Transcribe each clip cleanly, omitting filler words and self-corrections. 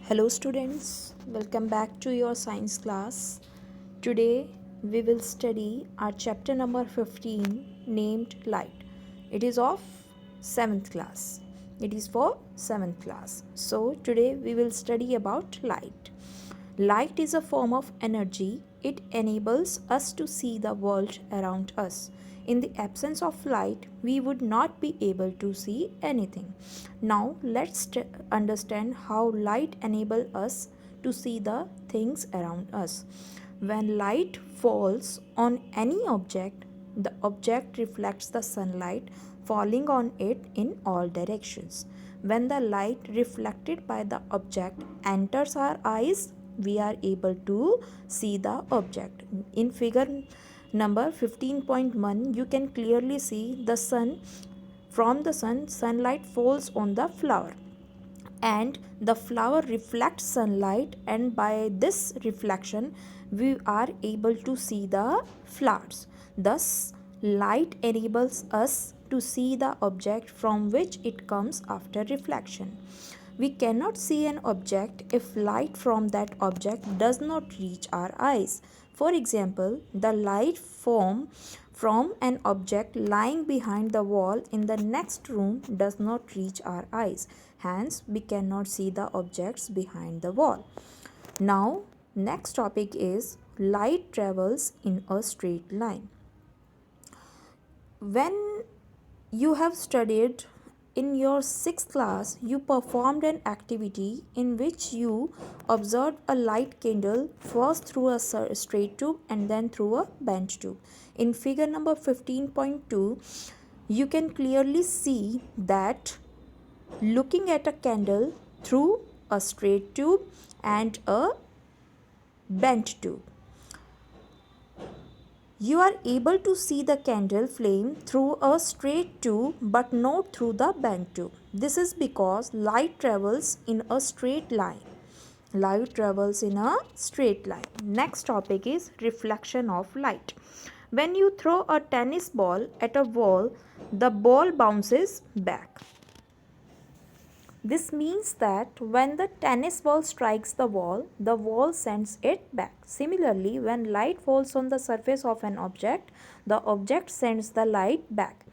Hello students, welcome back to your science class. Today we will study our chapter number 15 named light. It is of 7th class. It is for 7th class. So today we will study about light. Light is a form of energy. It enables us to see the world around us. In the absence of light, we would not be able to see anything. Now, let's understand how light enables us to see the things around us. When light falls on any object, the object reflects the sunlight falling on it in all directions. When the light reflected by the object enters our eyes, we are able to see the object. In figure number 15.1, you can clearly see the sun. From the sun, sunlight falls on the flower and the flower reflects sunlight, and by this reflection we are able to see the flowers. Thus, light enables us to see the object from which it comes after reflection. We cannot see an object if light from that object does not reach our eyes. For example, the light from an object lying behind the wall in the next room does not reach our eyes. Hence, we cannot see the objects behind the wall. Now, next topic is light travels in a straight line. When you have studied in your 6th class, you performed an activity in which you observed a light candle first through a straight tube and then through a bent tube. In figure number 15.2, you can clearly see that looking at a candle through a straight tube and a bent tube, you are able to see the candle flame through a straight tube but not through the bent tube. This is because light travels in a straight line. Light travels in a straight line. Next topic is reflection of light. When you throw a tennis ball at a wall, the ball bounces back. This means that when the tennis ball strikes the wall sends it back. Similarly, when light falls on the surface of an object, the object sends the light back.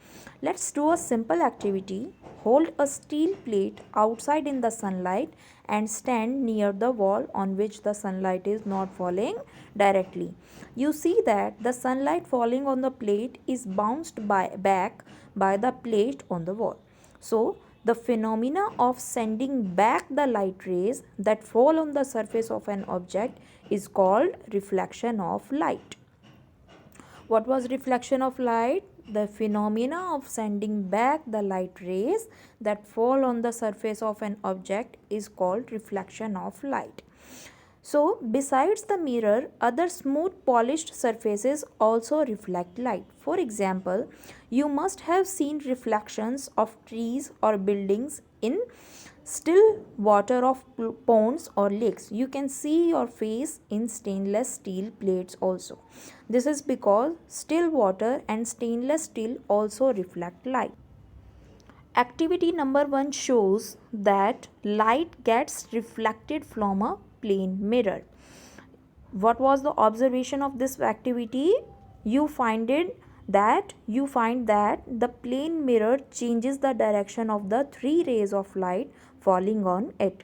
Let's do a simple activity. Hold a steel plate outside in the sunlight and stand near the wall on which the sunlight is not falling directly. You see that the sunlight falling on the plate is bounced back by the plate on the wall. So, the phenomena of sending back the light rays that fall on the surface of an object is called reflection of light. What was reflection of light? The phenomena of sending back the light rays that fall on the surface of an object is called reflection of light. So, besides the mirror, other smooth polished surfaces also reflect light. For example, you must have seen reflections of trees or buildings in still water of ponds or lakes. You can see your face in stainless steel plates also. This is because still water and stainless steel also reflect light. Activity number 1 shows that light gets reflected from a plane mirror. What was the observation of this activity? You find that the plane mirror changes the direction of the 3 rays of light falling on it.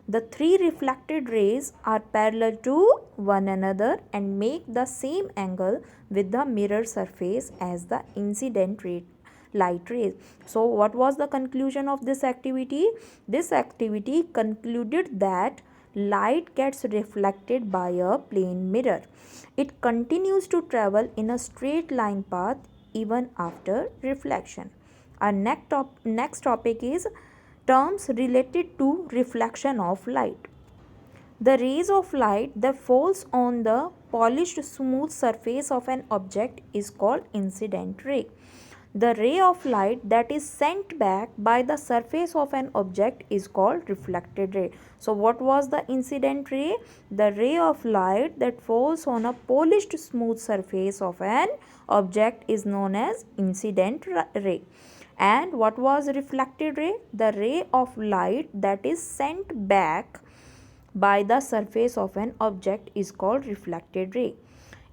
The 3 reflected rays are parallel to one another and make the same angle with the mirror surface as the incident light rays. So, what was the conclusion of this activity? This activity concluded that light gets reflected by a plane mirror. It continues to travel in a straight line path even after reflection. Our next topic is terms related to reflection of light. The rays of light that falls on the polished smooth surface of an object is called incident ray. The ray of light that is sent back by the surface of an object is called reflected ray. So, what was the incident ray? The ray of light that falls on a polished smooth surface of an object is known as incident ray. And what was reflected ray? The ray of light that is sent back by the surface of an object is called reflected ray.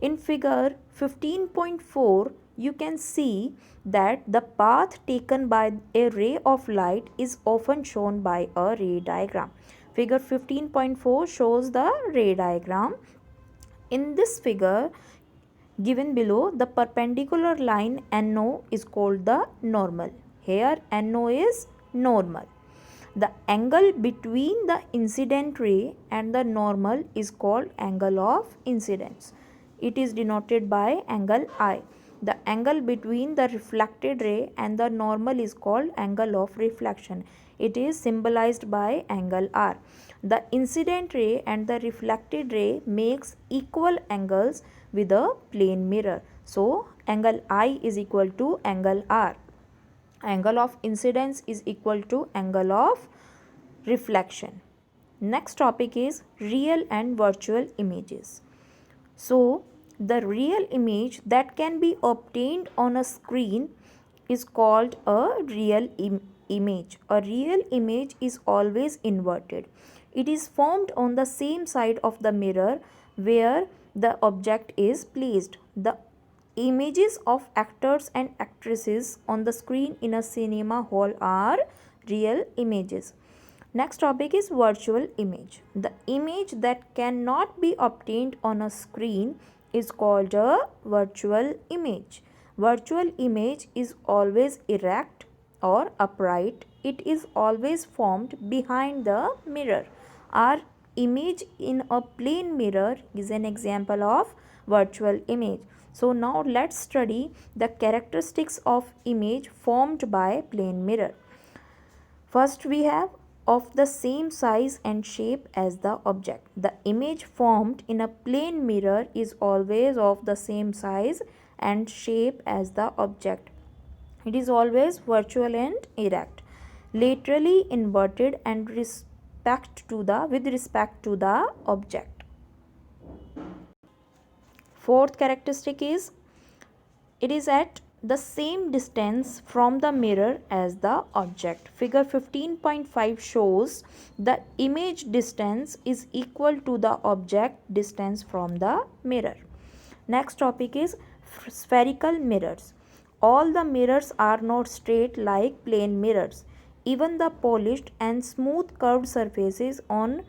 In figure 15.4, you can see that the path taken by a ray of light is often shown by a ray diagram. Figure 15.4 shows the ray diagram. In this figure given below, the perpendicular line NO is called the normal. Here NO is normal. The angle between the incident ray and the normal is called angle of incidence. It is denoted by angle I. The angle between the reflected ray and the normal is called angle of reflection. It is symbolized by angle R. The incident ray and the reflected ray makes equal angles with a plane mirror. So, angle I is equal to angle R. Angle of incidence is equal to angle of reflection. Next topic is real and virtual images. So, the real image that can be obtained on a screen is called a real image. A real image is always inverted. It is formed on the same side of the mirror where the object is placed. The images of actors and actresses on the screen in a cinema hall are real images. Next topic is virtual image. The image that cannot be obtained on a screen is called a virtual image. Virtual image is always erect or upright. It is always formed behind the mirror. Our image in a plane mirror is an example of virtual image. So now let's study the characteristics of image formed by plane mirror. First we have of the same size and shape as the object. The image formed in a plane mirror is always of the same size and shape as the object. It is always virtual and erect, laterally inverted and with respect to the object. Fourth characteristic is it is at the same distance from the mirror as the object. Figure 15.5 shows the image distance is equal to the object distance from the mirror. Next topic is spherical mirrors. All the mirrors are not straight like plane mirrors. Even the polished and smooth curved surfaces on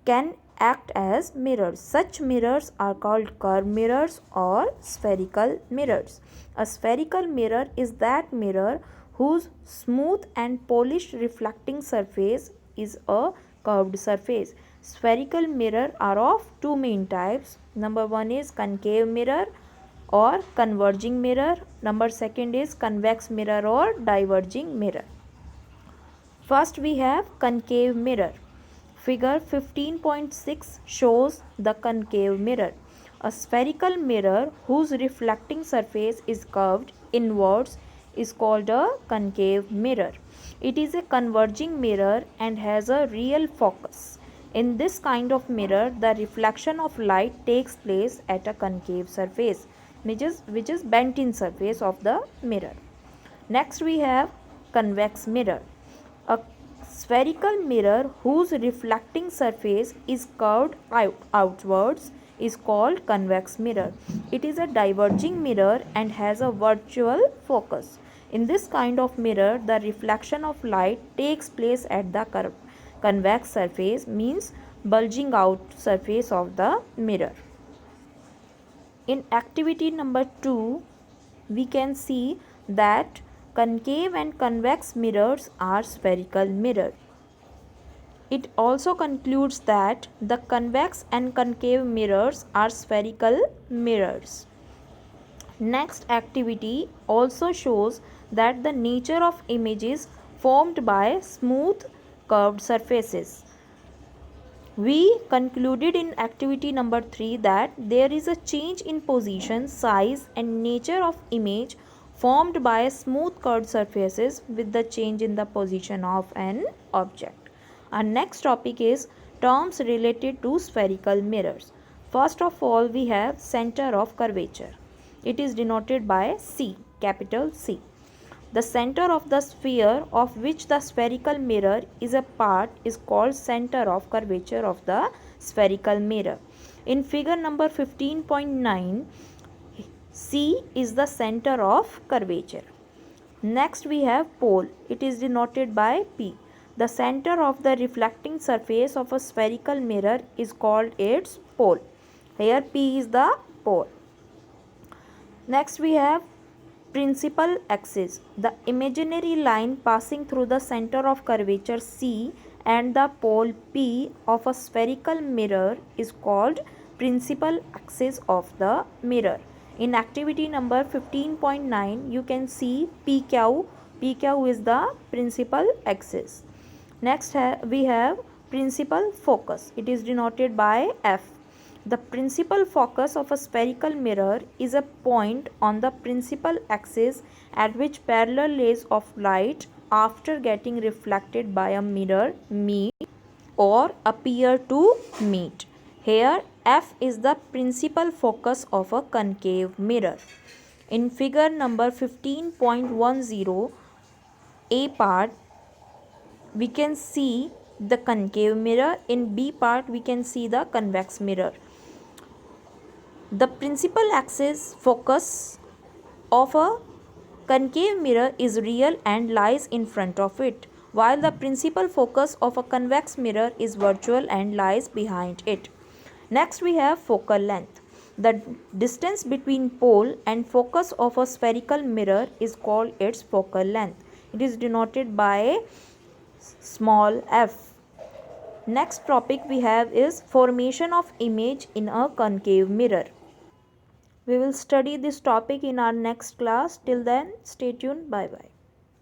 can act as mirrors. Such mirrors are called curved mirrors or spherical mirrors. A spherical mirror is that mirror whose smooth and polished reflecting surface is a curved surface. Spherical mirrors are of two main types. Number one is concave mirror or converging mirror. Number second is convex mirror or diverging mirror. First we have concave mirror. Figure 15.6 shows the concave mirror. A spherical mirror whose reflecting surface is curved inwards is called a concave mirror. It is a converging mirror and has a real focus. In this kind of mirror, the reflection of light takes place at a concave surface, which is bent in surface of the mirror. Next we have convex mirror. A spherical mirror whose reflecting surface is curved outwards is called convex mirror. It is a diverging mirror and has a virtual focus. In this kind of mirror, the reflection of light takes place at the convex surface, means bulging out surface of the mirror. In activity number 2, we can see that concave and convex mirrors are spherical mirrors. It also concludes that the convex and concave mirrors are spherical mirrors. Next activity also shows that the nature of images formed by smooth curved surfaces. We concluded in activity number 3 that there is a change in position, size and nature of image formed by smooth curved surfaces with the change in the position of an object. Our next topic is terms related to spherical mirrors. First of all, we have center of curvature. It is denoted by C, capital C. The center of the sphere of which the spherical mirror is a part is called center of curvature of the spherical mirror. In figure number 15.9, C is the center of curvature. Next we have pole. It is denoted by P. The center of the reflecting surface of a spherical mirror is called its pole. Here P is the pole. Next we have principal axis. The imaginary line passing through the center of curvature C and the pole P of a spherical mirror is called principal axis of the mirror. In activity number 15.9, you can see PQ. PQ is the principal axis. Next we have principal focus. It is denoted by F. The principal focus of a spherical mirror is a point on the principal axis at which parallel rays of light after getting reflected by a mirror meet or appear to meet. Here F is the principal focus of a concave mirror. In figure number 15.10, A part, we can see the concave mirror. In B part, we can see the convex mirror. The principal axis focus of a concave mirror is real and lies in front of it, while the principal focus of a convex mirror is virtual and lies behind it. Next we have focal length. The distance between pole and focus of a spherical mirror is called its focal length. It is denoted by small f. Next topic we have is formation of image in a concave mirror. We will study this topic in our next class. Till then, stay tuned. Bye bye.